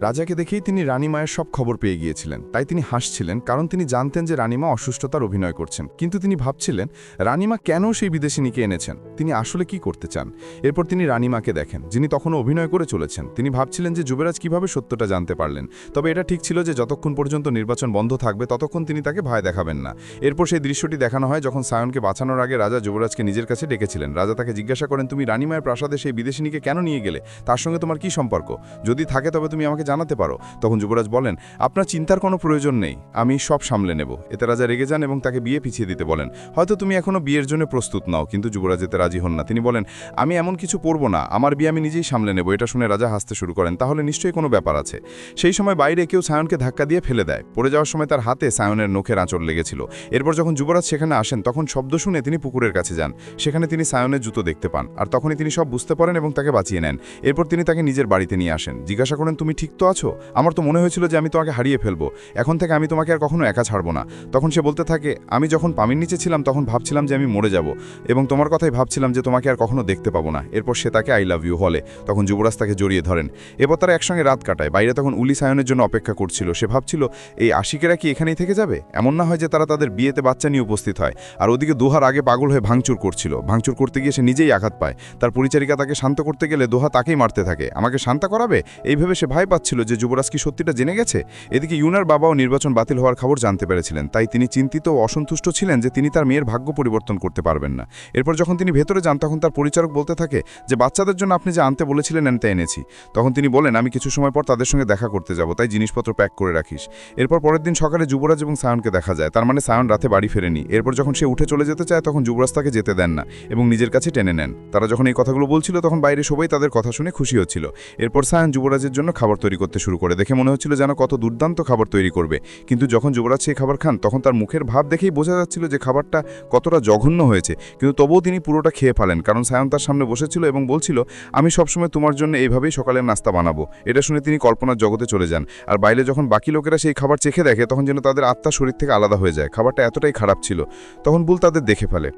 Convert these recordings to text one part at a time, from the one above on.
রাজাকে দেখেই তিনি রানীমায়ের সব খবর পেয়ে গিয়েছিলেন, তাই তিনি হাসছিলেন, কারণ তিনি জানতেন যে রানীমা অসুস্থতার অভিনয় করছেন। কিন্তু তিনি ভাবছিলেন রানীমা কেন সেই বিদেশিনীকে এনেছেন, তিনি আসলে কি করতে চান। এরপর তিনি রানীমাকে দেখেন, যিনি তখনও অভিনয় করে চলেছেন। তিনি ভাবছিলেন যে যুবরাজ কিভাবে সত্যটা জানতে পারলেন। তবে এটা ঠিক ছিল যে যতক্ষণ পর্যন্ত নির্বাচন বন্ধ থাকবে ততক্ষণ তিনি তাকে ভয় দেখাবেন না। এরপর সেই দৃশ্যটি দেখানো হয় যখন সায়নকে বাঁচানোর আগে রাজা যুবরাজকে নিজের কাছে ডেকেছিলেন। রাজা তাকে জিজ্ঞাসা করেন, তুমি রানীমায়ের প্রাসাদে সেই বিদেশিনীকে কেন নিয়ে গেলে, তার সঙ্গে তোমার কি সম্পর্ক, যদি থাকে তবে তুমি আমাকে জানাতে পারো। তখন যুবরাজ বলেন, আপনার চিন্তার কোনো প্রয়োজন নেই, আমি সব সামলে নেব। এতে রাজা রেগে যান এবং তাকে বিয়ে পিছিয়ে দিতে বলেন। হয়তো তুমি এখনো বিয়ের জন্য প্রস্তুত নাও, কিন্তু যুবরাজ এতে রাজি হন না। তিনি বলেন, আমি এমন কিছু পরব না, আমার বিয়ে আমি নিজেই সামলে নেব। এটা শুনে রাজা হাসতে শুরু করেন, তাহলে নিশ্চয়ই কোনো ব্যাপার আছে। সেই সময় বাইরে কেউ সায়নকে ধাক্কা দিয়ে ফেলে দেয়। পড়ে যাওয়ার সময় তার হাতে সায়নের নখের আঁচড় লেগেছিল। এরপর যখন যুবরাজ সেখানে আসেন তখন শব্দ শুনে তিনি পুকুরের কাছে যান। সেখানে তিনি সায়নের জুতো দেখতে পান, আর তখনই তিনি সব বুঝতে পারেন এবং তাকে বাঁচিয়ে নেন। এরপর তিনি তাকে নিজের বাড়িতে নিয়ে আসেন। জিজ্ঞাসা করেন, তুমি ঠিক তো আছো? আমার তো মনে হয়েছিল যে আমি তোমাকে হারিয়ে ফেলবো, এখন থেকে আমি তোমাকে আর কখনো একা ছাড়বো না। তখন সে বলতে থাকে, আমি যখন পানির নিচে ছিলাম তখন ভাবছিলাম যে আমি মরে যাব, এবং তোমার কথাই ভাবছিলাম যে তোমাকে আর কখনো দেখতে পাবো না। এরপর সে তাকে আই লাভ ইউ বলে। তখন যুবরাজ তাকে জড়িয়ে ধরেন। এরপর তারা একসঙ্গে রাত কাটায়। বাইরে তখন উলি সায়নের জন্য অপেক্ষা করছিল। সে ভাবছিল, এই আশিকেরা কি এখানেই থেকে যাবে? এমন না হয় যে তারা তাদের বিয়েতে বাচ্চা নিয়ে উপস্থিত হয়। আর ওদিকে দোহার আগে পাগল হয়ে ভাঙচুর করছিল। ভাঙচুর করতে গিয়ে সে নিজেই আঘাত পায়। তার পরিচারিকা তাকে শান্ত করতে গেলে দোহা তাকেই মারতে থাকে। আমাকে শান্ত করাবে, এই ভেবে সে ভয় পাচ্ছিল যে যুবরাজ কি সত্যিটা জেনে গেছে। এদিকে ইউনার বাবাও নির্বাচন বাতিল হওয়ার খবর জানতে পেরেছিলেন, তাই তিনি চিন্তিত ও অসন্তুষ্ট ছিলেন যে তিনি তার মেয়ের ভাগ্য পরিবর্তন করতে পারবেন না। এরপর যখন তিনি ভেতরে যান তখন তার পরিচারক বলতে থাকে যে বাচ্চাদের জন্য আপনি যে আনতে বলেছিলেন আনতে এনেছি। তখন তিনি বলেন, আমি কিছু সময় পর তাদের সঙ্গে দেখা করতে যাব, তাই জিনিসপত্র প্যাক করে রাখিস। এরপর পরের দিন সকালে যুবরাজ এবং সায়নকে দেখা যায়, তার মানে সায়ন রাতে বাড়ি ফেরেনি। এরপর যখন সে উঠে চলে যেতে চায় তখন যুবরাজ তাকে যেতে দেন না এবং নিজের কাছে টেনে নেন। তারা যখন এই কথাগুলো বলছিল তখন বাইরে সবাই তাদের কথা শুনে খুশি হচ্ছিল। এরপর সায়ন যুবরাজের জন্য খাবার তৈরি করতে শুরু করে। দেখে মনে হচ্ছিল যেন কত দুর্দান্ত খাবার তৈরি করবে, কিন্তু যখন যুবরাজ সেই খাবার খান তখন তার মুখের ভাব দেখেই বোঝা যাচ্ছিল যে খাবারটা কতটা জঘন্য হয়েছে। কিন্তু তবুও তিনি পুরোটা খেয়ে ফেলেন, কারণ সায়ন তার সামনে বসেছিল এবং বলছিল, আমি সবসময় তোমার জন্য এইভাবেই সকালের নাস্তা বানাবো। এটা শুনে তিনি কল্পনার জগতে চলে যান। আর বাইরে যখন বাকি লোকেরা সেই খাবার চেখে দেখে তখন যেন তাদের আত্মা শরীর থেকে আলাদা হয়ে যায়। খাবারটা এতটাই খারাপ ছিল। তখন বুল তাদের দেখে ফেলে।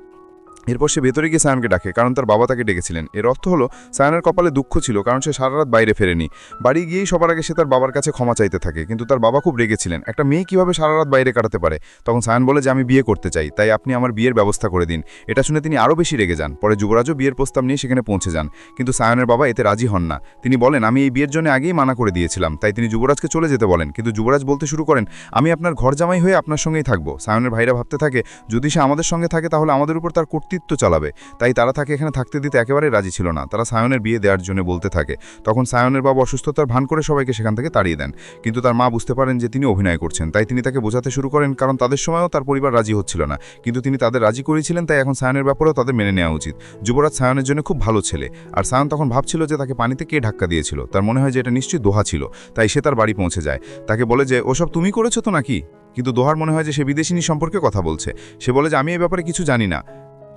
এরপর সে ভেতরে গিয়ে সায়নকে ডাকে, কারণ তার বাবা তাকে ডেকেছিলেন। এর অর্থ হলো সায়নের কপালে দুঃখ ছিল, কারণ সে সারা রাত বাইরে ফেরেনি। বাড়ি গিয়েই সবার আগে সে তার বাবার কাছে ক্ষমা চাইতে থাকে, কিন্তু তার বাবা খুব রেগেছিলেন। একটা মেয়ে কিভাবে সারা রাত বাইরে কাটাতে পারে? তখন সায়ন বলে যে আমি বিয়ে করতে চাই, তাই আপনি আমার বিয়ের ব্যবস্থা করে দিন। এটা শুনে তিনি আরও বেশি রেগে যান। পরে যুবরাজও বিয়ের প্রস্তাব নিয়ে সেখানে পৌঁছে যান, কিন্তু সায়নের বাবা এতে রাজি হন না। তিনি বলেন, আমি এই বিয়ের জন্য আগেই মানা করে দিয়েছিলাম। তাই তিনি যুবরাজকে চলে যেতে বলেন, কিন্তু যুবরাজ বলতে শুরু করেন, আমি আপনার ঘর জামাই হয়ে আপনার সঙ্গেই থাকবো। সায়নের ভাইরা ভাবতে থাকে, যদি সে আমাদের সঙ্গে থাকে তাহলে আমাদের উপর তার কর্তৃত্ব চালাবে। তাই তারা তাকে এখানে থাকতে দিতে একেবারেই রাজি ছিল না। তারা সায়নের বিয়ে দেওয়ার জন্য বলতে থাকে। তখন সায়নের বাবা অসুস্থতার ভান করে সবাইকে সেখান থেকে তাড়িয়ে দেন, কিন্তু তার মা বুঝতে পারেন যে তিনি অভিনয় করছেন। তাই তিনি তাকে বোঝাতে শুরু করেন, কারণ তাদের সময়ও তার পরিবার রাজি হচ্ছিল না, কিন্তু তিনি তাদের রাজি করেছিলেন। তাই এখন সায়নের ব্যাপারেও তাদের মেনে নেওয়া উচিত। যুবরাজ সায়নের জন্য খুব ভালো ছেলে, আর সায়ন তখন ভাবছিল যে তাকে পানিতে কে ধাক্কা দিয়েছিল। তার মনে হয় যে এটা নিশ্চয়ই দোহা ছিল। তাই সে তার বাড়ি পৌঁছে যায়। তাকে বলে যে ওসব তুমি করেছো তো নাকি, কিন্তু দোহার মনে হয় যে সে বিদেশিনী সম্পর্কে কথা বলছে। সে বলে যে আমি এই ব্যাপারে কিছু জানি না,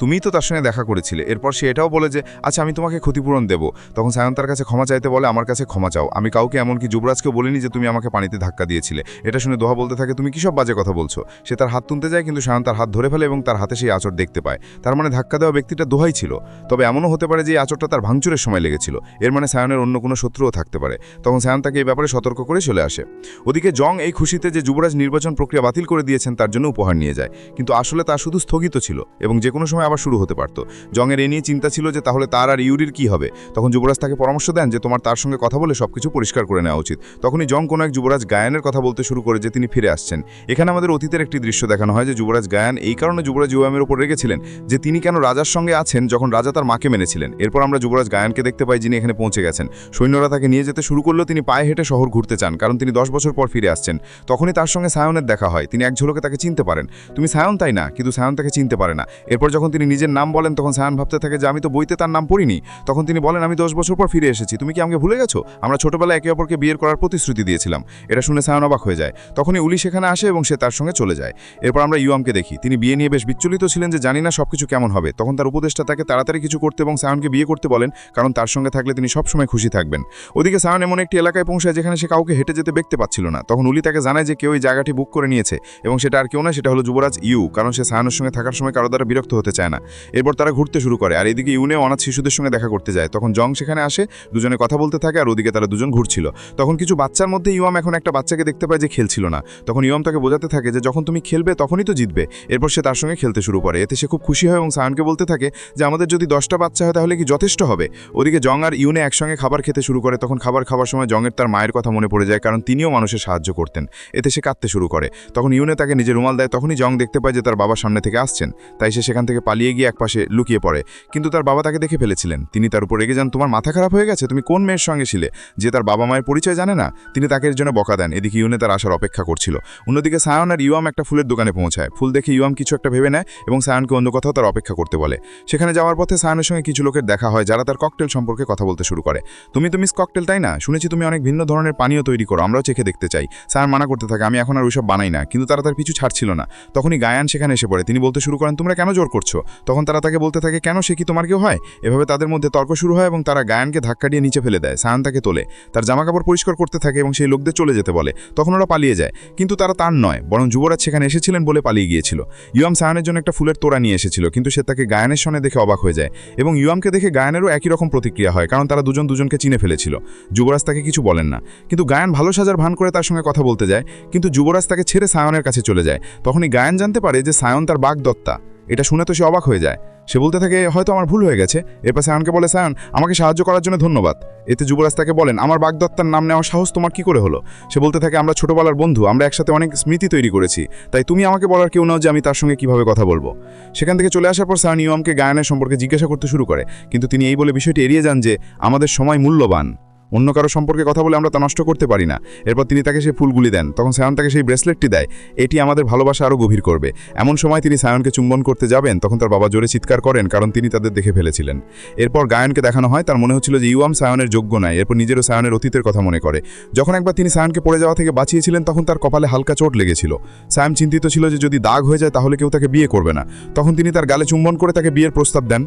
তুমিই তো তার সঙ্গে দেখা করেছিলে। এরপর সে এটাও বলে যে আচ্ছা আমি তোমাকে ক্ষতিপূরণ দেব। তখন সায়ন তার কাছে ক্ষমা চাইতে বলে, আমার কাছে ক্ষমা চাও, আমি কাউকে এমনকি যুবরাজকেও বলিনি যে তুমি আমাকে পানিতে ধাক্কা দিয়েছিলে। এটা শুনে দোহা বলতে থাকে, তুমি কিসব বাজে কথা বলছো। সে তার হাত তুলতে যায়, কিন্তু সায়ন তার হাত ধরে ফেলে এবং তার হাতে সেই আঁচড় দেখতে পায়। তার মানে ধাক্কা দেওয়া ব্যক্তিটা দোহাই ছিল। তবে এমনও হতে পারে যে এই আঁচড়টা তার ভাঙচুরের সময় লেগেছিল। এর মানে সায়নের অন্য কোনো শত্রুও থাকতে পারে। তখন সায়ন তাকে এই ব্যাপারে সতর্ক করে চলে আসে। ওদিকে জং এই খুশিতে যে যুবরাজ নির্বাচন প্রক্রিয়া বাতিল করে দিয়েছেন তার জন্য উপহার নিয়ে যায়, কিন্তু আসলে তা শুধু স্থগিত ছিল এবং যে কোনো সময় আবার শুরু হতে পারত। জংয়ের এ নিয়ে চিন্তা ছিল যে তাহলে তার আর ইউরির কি হবে। তখন যুবরাজ তাকে পরামর্শ দেন যে তোমার তার সঙ্গে কথা বলে সবকিছু পরিষ্কার করে নেওয়া উচিত। তখনই জং কোনো এক যুবরাজ গায়ানের কথা বলতে শুরু করে যে তিনি ফিরে আসছেন। এখানে আমাদের অতীতের একটি দৃশ্য দেখানো হয় যে যুবরাজ গায়ান এই কারণে যুবরাজ ইউয়ামের উপর রেগেছিলেন যে তিনি কেন রাজার সঙ্গে আছেন যখন রাজা তার মাকে মেনেছিলেন। এরপর আমরা যুবরাজ গায়ানকে দেখতে পাই, যিনি এখানে পৌঁছে গেছেন। সৈন্যরা তাকে নিয়ে যেতে শুরু করলেও তিনি পায়ে হেঁটে শহর ঘুরতে চান, কারণ তিনি 10 বছর পর ফিরে আসছেন। তখনই তার সঙ্গে সায়নের দেখা হয়। তিনি এক ঝলকে তাকে চিনতে পারেন। তুমি সায়ন তাই না, কিন্তু সায়ন তাকে চিনতে পারে না। এরপর যখন তিনি নিজের নাম বলেন তখন সায়ন ভাবতে থাকে যে আমি তো বইতে তার নাম পড়িনি। তখন তিনি বলেন, আমি 10 বছর পর ফিরে এসেছি, তুমি কি আমাকে ভুলে গেছো? আমরা ছোটবেলায় একে অপরকে বিয়ের করার প্রতিশ্রুতি দিয়েছিলাম। এটা শুনে সায়ন অবাক হয়ে যায়। তখনই উলি সেখানে আসে এবং সে তার সঙ্গে চলে যায়। এরপর আমরা ইউয়ামকে দেখি। তিনি বিয়ে নিয়ে বেশ বিচলিত ছিলেন যে জানি না সবকিছু কেমন হবে। তখন তার উপদেষ্টা তাকে তাড়াতাড়ি কিছু করতে এবং সায়নকে বিয়ে করতে বলেন, কারণ তার সঙ্গে থাকলে তিনি সবসময় খুশি থাকবেন। ওদিকে সায়ন এমন একটি এলাকায় পৌঁছায় যেখানে সে কাউকে হেঁটে যেতে দেখতে পাচ্ছিল না। তখন উলি তাকে জানায় যে কেউ এই জায়গাটি বুক করে নিয়েছে এবং সেটা আর কেউ না, সেটা হলো যুবরাজ ইউ, কারণ সে সায়নের সঙ্গে থাকার সময় কারো দ্বারা বিরক্ত হতে চায় চায় না। এরপর তারা ঘুরতে শুরু করে, আর এদিকে ইউনে অনাথ শিশুদের সঙ্গে দেখা করতে যায়। তখন জং সেখানে আসে, দুজনে কথা বলতে থাকে, আর ওদিকে তারা দুজন ঘুরছিল। তখন কিছু বাচ্চার মধ্যে ইউয়াম এখন একটা বাচ্চাকে দেখতে পায় যে খেলছিল না। তখন ইউয়াম তাকে বোঝাতে থাকে যে যখন তুমি খেলবে তখনই তো জিতবে। এরপর সে তার সঙ্গে খেলতে শুরু করে। এতে সে খুব খুশি হয় এবং সায়নকে বলতে থাকে যে আমাদের যদি 10টা বাচ্চা হয় তাহলে কি যথেষ্ট হবে। ওদিকে জং আর ইউনে একসঙ্গে খাবার খেতে শুরু করে। তখন খাবার খাওয়ার সময় জংয়ের তার মায়ের কথা মনে পড়ে যায়, কারণ তিনিও মানুষের সাহায্য করতেন। এতে সে কাঁদতে শুরু করে। তখন ইউনে তাকে নিজের রুমাল দেয়। তখনই জং দেখতে পায় যে তার বাবা সামনে থেকে আসছেন। তাই সে সেখান থেকে পালিয়ে গিয়ে একপাশে লুকিয়ে পড়ে। কিন্তু তার বাবা তাকে দেখে ফেলেছিলেন। তিনি তার উপর রেগে যান, তোমার মাথা খারাপ হয়ে গেছে, তুমি কোন মেয়ের সঙ্গে ছিলে যে তার বাবা মায়ের পরিচয় জানে না। তিনি তাকে এর জন্য বকা দেন। এদিকে ইউনে তার আসার অপেক্ষা করছিল। অন্যদিকে সায়ন আর ইউয়াম একটা ফুলের দোকানে পৌঁছায়। ফুল দেখে ইউয়াম কিছু একটা ভেবে নেয় এবং সায়নকে অন্য কোথাও তার অপেক্ষা করতে বলে। সেখানে যাওয়ার পথে সায়নের সঙ্গে কিছু লোকের দেখা হয় যারা তার ককটেল সম্পর্কে কথা বলতে শুরু করে। তুমি তো মিস ককটেল, তাই না? শুনেছি তুমি অনেক ভিন্ন ধরনের পানীয় তৈরি করো, আমরাও চেখে দেখতে চাই। সায়ন মানা করতে থাকে, আমি এখন আর ওইসব বানাই না। কিন্তু তারা তার পিছু ছাড়ছিল না। তখনই গায়ান সেখানে এসে পড়ে। তিনি বলতে শুরু করেন, তোমরা কেন জোর করছো? তখন তারা তাকে বলতে থাকে, কেন, সে কি তোমার কেউ হয়? এভাবে তাদের মধ্যে তর্ক শুরু হয় এবং তারা গায়ানকে ধাক্কা দিয়ে নিচে ফেলে দেয়। সায়ন তাকে তোলে, তার জামাকাপড় পরিষ্কার করতে থাকে এবং সেই লোকদের চলে যেতে বলে। তখন ওরা পালিয়ে যায়, কিন্তু তারা তার নয়, বরং যুবরাজ সেখানে এসেছিলেন বলে পালিয়ে গিয়েছিল। ইউয়াম সায়নের জন্য একটা ফুলের তোড়া নিয়ে এসেছিল, কিন্তু সে তাকে গায়ানের সনে দেখে অবাক হয়ে যায় এবং ইউয়ামকে দেখে গায়ানেরও একই রকম প্রতিক্রিয়া হয়, কারণ তারা দুজন দুজনকে চিনে ফেলেছিল। যুবরাজ তাকে কিছু বলেন না, কিন্তু গায়ান ভালো সাজার ভান করে তার সঙ্গে কথা বলতে যায়, কিন্তু যুবরাজ তাকে ছেড়ে সায়নের কাছে চলে যায়। তখনই গায়ান জানতে পারে যে সায়ন তার বাগদত্তা। এটা শুনে তো সে অবাক হয়ে যায়। সে বলতে থাকে, হয়তো আমার ভুল হয়ে গেছে। এরপর সায়নকে বলে, সায়ন, আমাকে সাহায্য করার জন্য ধন্যবাদ। এতে যুবরাজ তাকে বলেন, আমার বাগদত্তার নাম নেওয়ার সাহস তোমার কি করে হলো? সে বলতে থাকে, আমরা ছোটবেলার বন্ধু, আমরা একসাথে অনেক স্মৃতি তৈরি করেছি, তাই তুমি আমাকে বলার কেউ নাও যে আমি তার সঙ্গে কিভাবে কথা বলবো। সেখান থেকে চলে আসার পর সায়ন ইউয়ামকে গায়ানের সম্পর্কে জিজ্ঞাসা করতে শুরু করে, কিন্তু তিনি এই বলে বিষয়টি এড়িয়ে যান যে আমাদের সময় মূল্যবান, অন্য কারো সম্পর্কে কথা বলে আমরা তা নষ্ট করতে পারি না। এরপর তিনি তাকে সেই ফুলগুলি দেন। তখন সায়ন তাকে সেই ব্রেসলেটটি দেয়, এটি আমাদের ভালোবাসা আরও গভীর করবে। এমন সময় তিনি সায়নকে চুম্বন করতে যাবেন, তখন তার বাবা জোরে চিৎকার করেন, কারণ তিনি তাদের দেখে ফেলেছিলেন। এরপর গায়নকে দেখানো হয়, তার মনে হচ্ছিল যে ইউয়াম সায়নের যোগ্য নয়। এরপর নিজেরও সায়নের অতীতের কথা মনে করে। যখন একবার তিনি সায়নকে পড়ে যাওয়া থেকে বাঁচিয়েছিলেন, তখন তার কপালে হালকা চোট লেগেছিল। সায়ন চিন্তিত ছিল যে যদি দাগ হয়ে যায় তাহলে কেউ তাকে বিয়ে করবে না। তখন তিনি তার গালে চুম্বন করে তাকে বিয়ের প্রস্তাব দেন।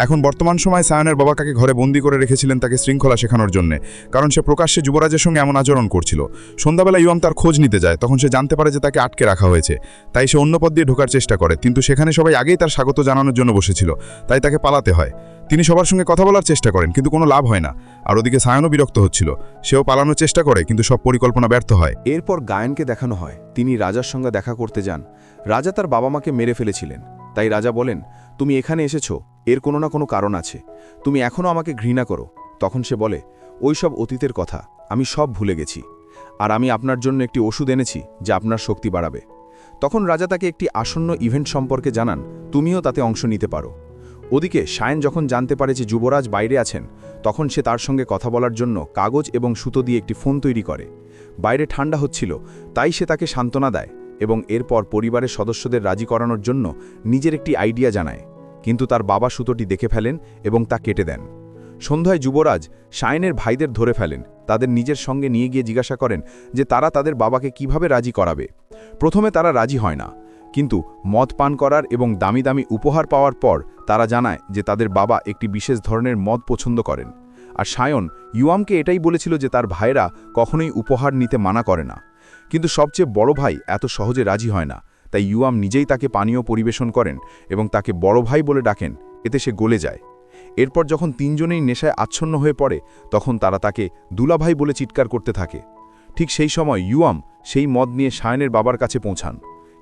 এখন বর্তমান সময় সায়নের বাবা তাকে ঘরে বন্দি করে রেখেছিলেন তাকে শৃঙ্খলা শেখানোর জন্য, কারণ সে প্রকাশ্যে যুবরাজের সঙ্গে এমন আচরণ করছিল। সন্ধ্যাবেলা ইউয়াম তার খোঁজ নিতে যায়। তখন সে জানতে পারে যে তাকে আটকে রাখা হয়েছে। তাই সে অন্য পথ দিয়ে ঢোকার চেষ্টা করে, কিন্তু সেখানে সবাই আগেই তার স্বাগত জানানোর জন্য বসেছিল। তাই তাকে পালাতে হয়। তিনি সবার সঙ্গে কথা বলার চেষ্টা করেন, কিন্তু কোনো লাভ হয় না। আর ওদিকে সায়নও বিরক্ত হচ্ছিল। সেও পালানোর চেষ্টা করে, কিন্তু সব পরিকল্পনা ব্যর্থ হয়। এরপর গায়নকে দেখানো হয় তিনি রাজার সঙ্গে দেখা করতে যান। রাজা তার বাবা মাকে মেরে ফেলেছিলেন। তাই রাজা বলেন, তুমি এখানে এসেছো, এর কোনো না কোনো কারণ আছে। তুমি এখনও আমাকে ঘৃণা করো। তখন সে বলে, ওই সব অতীতের কথা, আমি সব ভুলে গেছি। আর আমি আপনার জন্য একটি ওষুধ এনেছি যা আপনার শক্তি বাড়াবে। তখন রাজা তাকে একটি আসন্ন ইভেন্ট সম্পর্কে জানান, তুমিও তাতে অংশ নিতে পারো। ওদিকে সায়ন যখন জানতে পারে যে যুবরাজ বাইরে আছেন, তখন সে তার সঙ্গে কথা বলার জন্য কাগজ এবং সুতো দিয়ে একটি ফোন তৈরি করে। বাইরে ঠান্ডা হচ্ছিল, তাই সে তাকে সান্ত্বনা দেয় এবং এরপর পরিবারের সদস্যদের রাজি করানোর জন্য নিজের একটি আইডিয়া জানায়। কিন্তু তার বাবা সুতোটি দেখে ফেলেন এবং তা কেটে দেন। সন্ধ্যায় যুবরাজ সায়নের ভাইদের ধরে ফেলেন, তাদের নিজের সঙ্গে নিয়ে গিয়ে জিজ্ঞাসা করেন যে তারা তাদের বাবাকে কিভাবে রাজি করাবে। প্রথমে তারা রাজি হয় না, কিন্তু মদ পান করার এবং দামি দামি উপহার পাওয়ার পর তারা জানায় যে তাদের বাবা একটি বিশেষ ধরনের মদ পছন্দ করেন। আর সায়ন ইউয়ামকে এটাই বলেছিল যে তার ভাইরা কখনোই উপহার নিতে মানা করে না। কিন্তু সবচেয়ে বড় ভাই এত সহজে রাজি হয় না, তাই ইউয়াম নিজেই তাকে পানীয় পরিবেশন করেন এবং তাকে বড় ভাই বলে ডাকেন। এতে সে গলে যায়। এরপর যখন তিনজনেই নেশায় আচ্ছন্ন হয়ে পড়ে, তখন তারা তাকে দুলাভাই বলে চিৎকার করতে থাকে। ঠিক সেই সময় ইউয়াম সেই মদ নিয়ে সায়নের বাবার কাছে পৌঁছান,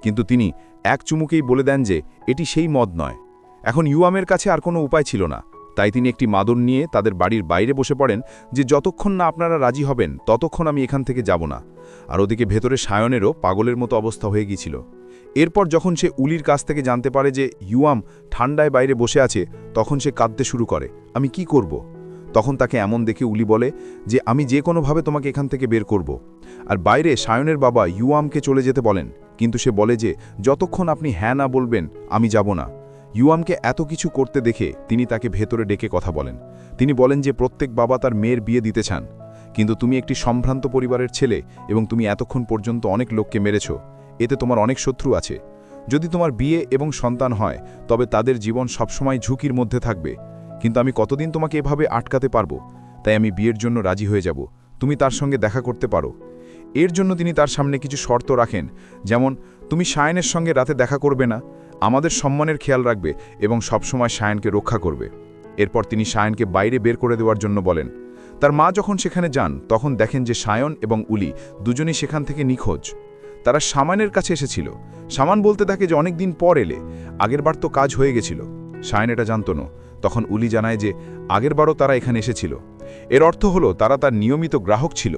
কিন্তু তিনি এক চুমুকেই বলে দেন যে এটি সেই মদ নয়। এখন ইউয়ামের কাছে আর কোনো উপায় ছিল না, তাই তিনি একটি মাদুর নিয়ে তাদের বাড়ির বাইরে বসে পড়েন যে যতক্ষণ না আপনারা রাজি হবেন ততক্ষণ আমি এখান থেকে যাব না। আর ওদিকে ভেতরে সায়নেরও পাগলের মতো অবস্থা হয়ে গিয়েছিল। এরপর যখন সে উলির কাছ থেকে জানতে পারে যে ইউয়াম ঠান্ডায় বাইরে বসে আছে, তখন সে কাঁদতে শুরু করে, আমি কি করব? তখন তাকে এমন দেখে উলি বলে যে আমি যে কোনোভাবে তোমাকে এখান থেকে বের করব। আর বাইরে সায়নের বাবা ইউয়ামকে চলে যেতে বলেন, কিন্তু সে বলে যে যতক্ষণ আপনি হ্যাঁ না বলবেন আমি যাব না। ইউয়ামকে এত কিছু করতে দেখে তিনি তাকে ভেতরে ডেকে কথা বলেন। তিনি বলেন যে প্রত্যেক বাবা তার মেয়ের বিয়ে দিতে চান, কিন্তু তুমি একটি সম্ভ্রান্ত পরিবারের ছেলে এবং তুমি এতক্ষণ পর্যন্ত অনেক লোককে মেরেছ। এতে তোমার অনেক শত্রু আছে। যদি তোমার বিয়ে এবং সন্তান হয় তবে তাদের জীবন সবসময় ঝুঁকির মধ্যে থাকবে। কিন্তু আমি কতদিন তোমাকে এভাবে আটকাতে পারবো? তাই আমি বিয়ের জন্য রাজি হয়ে যাব, তুমি তার সঙ্গে দেখা করতে পারো। এর জন্য তিনি তার সামনে কিছু শর্ত রাখেন, যেমন তুমি সায়নের সঙ্গে রাতে দেখা করবে না, আমাদের সম্মানের খেয়াল রাখবে এবং সবসময় সায়নকে রক্ষা করবে। এরপর তিনি সায়নকে বাইরে বের করে দেওয়ার জন্য বলেন। তার মা যখন সেখানে যান তখন দেখেন যে সায়ন এবং উলি দুজনই সেখান থেকে নিখোঁজ। তারা সামানের কাছে এসেছিল। সামান বলতে থাকে যে অনেক দিন পর এলে, আগেরবার তো কাজ হয়ে গেছিল। সায়ন এটা জানত না। তখন উলি জানায় যে আগেরবারও তারা এখানে এসেছিল। এর অর্থ হলো তারা তার নিয়মিত গ্রাহক ছিল।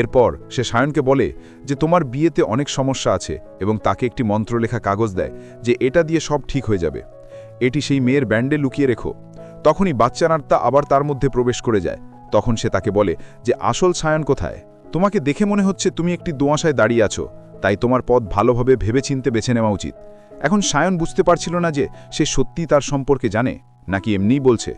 এরপর সে সায়নকে বলে যে তোমার বিয়েতে অনেক সমস্যা আছে এবং তাকে একটি মন্ত্রলেখা কাগজ দেয় যে এটা দিয়ে সব ঠিক হয়ে যাবে। এটি সেই মেয়ের ব্যান্ডে লুকিয়ে রেখো। তখনই বাচ্চার আত্মা আবার তার মধ্যে প্রবেশ করে যায়। তখন সে তাকে বলে যে আসল সায়ন কোথায়? তোমাকে দেখে মনে হচ্ছে তুমি একটি দোঁয়াশায় দাঁড়িয়ে আছো, তাই তোমার পথ ভালোভাবে ভেবেচিন্তে বেছে নেওয়া উচিত। এখন সায়ন বুঝতে পারছিল না যে সে সত্যি তার সম্পর্কে জানে নাকি এমনিই বলছে।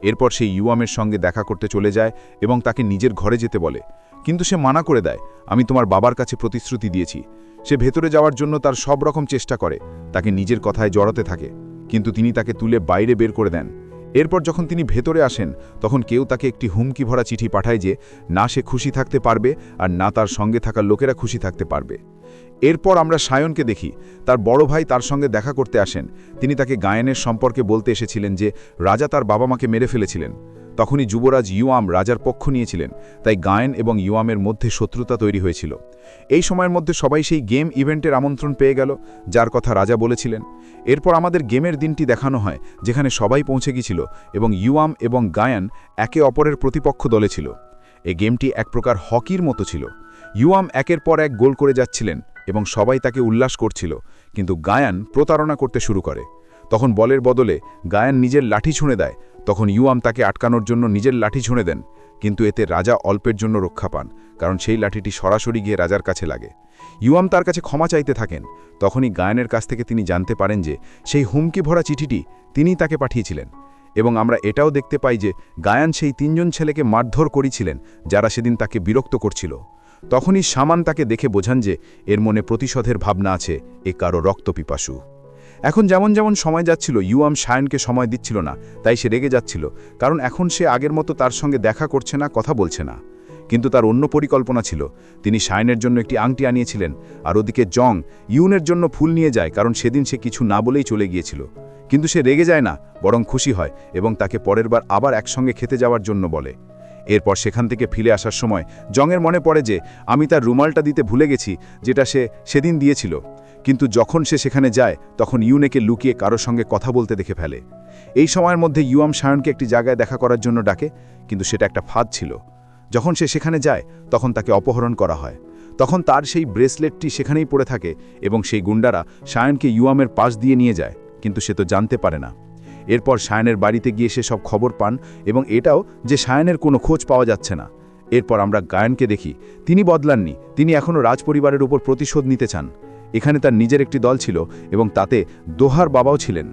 এরপর সে ইউয়ামের সঙ্গে দেখা করতে চলে যায় এবং তাকে নিজের ঘরে যেতে বলে, কিন্তু সে মানা করে দেয়, আমি তোমার বাবার কাছে প্রতিশ্রুতি দিয়েছি। সে ভেতরে যাওয়ার জন্য তার সব রকম চেষ্টা করে, তাকে নিজের কথায় জড়াতে থাকে, কিন্তু তিনি তাকে তুলে বাইরে বের করে দেন। এরপর যখন তিনি ভেতরে আসেন তখন কেউ তাকে একটি হুমকি ভরা চিঠি পাঠায় যে না সে খুশি থাকতে পারবে আর না তার সঙ্গে থাকা লোকেরা খুশি থাকতে পারবে। এরপর আমরা সায়নকে দেখি, তার বড় ভাই তার সঙ্গে দেখা করতে আসেন। তিনি তাকে গায়েনের সম্পর্কে বলতে এসেছিলেন যে রাজা তার বাবা মাকে মেরে ফেলেছিলেন। তখনই যুবরাজ ইউয়াম রাজার পক্ষ নিয়েছিলেন, তাই গায়েন এবং ইউয়ামের মধ্যে শত্রুতা তৈরি হয়েছিল। এই সময়ের মধ্যে সবাই সেই গেম ইভেন্টের আমন্ত্রণ পেয়ে গেল যার কথা রাজা বলেছিলেন। এরপর আমাদের গেমের দিনটি দেখানো হয় যেখানে সবাই পৌঁছে গিয়েছিল এবং ইউয়াম এবং গায়ান একে অপরের প্রতিপক্ষ দলে ছিল। এই গেমটি এক প্রকার হকির মতো ছিল। ইউয়াম একের পর এক গোল করে যাচ্ছিলেন এবং সবাই তাকে উল্লাস করছিল, কিন্তু গায়ান প্রতারণা করতে শুরু করে। তখন বলের বদলে গায়ান নিজের লাঠি ছুঁড়ে দেয়। তখন ইউয়াম তাকে আটকানোর জন্য নিজের লাঠি ছুঁড়ে দেন, কিন্তু এতে রাজা অল্পের জন্য রক্ষা পান, কারণ সেই লাঠিটি সরাসরি গিয়ে রাজার কাছে লাগে। ইউয়াম তার কাছে ক্ষমা চাইতে থাকেন। তখনই গায়ানের কাছ থেকে তিনি জানতে পারেন যে সেই হুমকি ভরা চিঠিটি তিনিই তাকে পাঠিয়েছিলেন। এবং আমরা এটাও দেখতে পাই যে গায়ান সেই ৩ জন ছেলেকে মারধর করেছিলেন যারা সেদিন তাকে বিরক্ত করছিল। তখনই সামান তাকে দেখে বোঝান যে এর মনে প্রতিশোধের ভাবনা আছে, এ কারো রক্তপিপাসু। এখন যেমন যেমন সময় যাচ্ছিল ইউয়াম সায়নকে সময় দিচ্ছিল না, তাই সে রেগে যাচ্ছিল, কারণ এখন সে আগের মতো তার সঙ্গে দেখা করছে না, কথা বলছে না। কিন্তু তার অন্য পরিকল্পনা ছিল। তিনি সায়নের জন্য একটি আংটি আনিয়েছিলেন, আর ওদিকে জং ইউনের জন্য ফুল নিয়ে যায়, কারণ সেদিন সে কিছু না বলেই চলে গিয়েছিল। কিন্তু সে রেগে যায় না, বরং খুশি হয় এবং তাকে পরের বার আবার একসঙ্গে খেতে যাওয়ার জন্য বলে। এরপর সেখান থেকে ফিরে আসার সময় জংয়ের মনে পড়ে যে আমি তার রুমালটা দিতে ভুলে গেছি, যেটা সে সেদিন দিয়েছিল। কিন্তু যখন সে সেখানে যায় তখন ইউনেকে লুকিয়ে কারোর সঙ্গে কথা বলতে দেখে ফেলে। এই সময়ের মধ্যে ইউয়াম সায়নকে একটি জায়গায় দেখা করার জন্য ডাকে, কিন্তু সেটা একটা ফাঁদ ছিল। যখন সে সেখানে যায় তখন তাকে অপহরণ করা হয়। তখন তার সেই ব্রেসলেটটি সেখানেই পড়ে থাকে এবং সেই গুন্ডারা সায়নকে ইউয়ামের পাশ দিয়ে নিয়ে যায়, কিন্তু সে তো জানতে পারে না। এরপর সায়নের বাড়িতে গিয়ে সে সব খবর পান এবং এটাও যে সায়নের কোনো খোঁজ পাওয়া যাচ্ছে না। এরপর আমরা গায়ানকে দেখি, তিনি বদলাননি, তিনি এখনও রাজপরিবারের উপর প্রতিশোধ নিতে চান। এখানে তার নিজের একটি দল ছিল এবং তাতে দোহার বাবাও ছিলেন।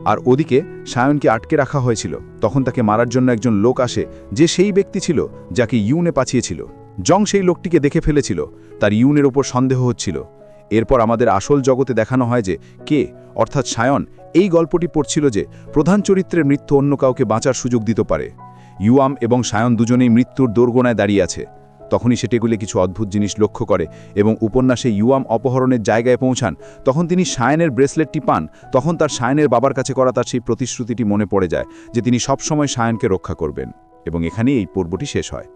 আর ওদিকে সায়নকে আটকে রাখা হয়েছিল। তখন তাকে মারার জন্য একজন লোক আসে, যে সেই ব্যক্তি ছিল যাকে ইউনে পাঠিয়েছিল। জং সেই লোকটিকে দেখে ফেলেছিল, তার ইউনের ওপর সন্দেহ হচ্ছিল। এরপর আমাদের আসল জগতে দেখানো হয় যে কে, অর্থাৎ সায়ন এই গল্পটি পড়ছিল যে প্রধান চরিত্রের মৃত্যু অন্য কাউকে বাঁচার সুযোগ দিতে পারে। ইউয়াম এবং সায়ন দুজনেই মৃত্যুর দোরগোনায় দাঁড়িয়ে আছে। তখনই সেটিগুলি কিছু অদ্ভুত জিনিস লক্ষ্য করে এবং উপন্যাসে ইউয়াম অপহরণের জায়গায় পৌঁছান। তখন তিনি সায়নের ব্রেসলেটটি পান। তখন তার সায়নের বাবার কাছে করা তার সেই প্রতিশ্রুতিটি মনে পড়ে যায় যে তিনি সবসময় সায়নকে রক্ষা করবেন। এবং এখানেই এই পর্বটি শেষ হয়।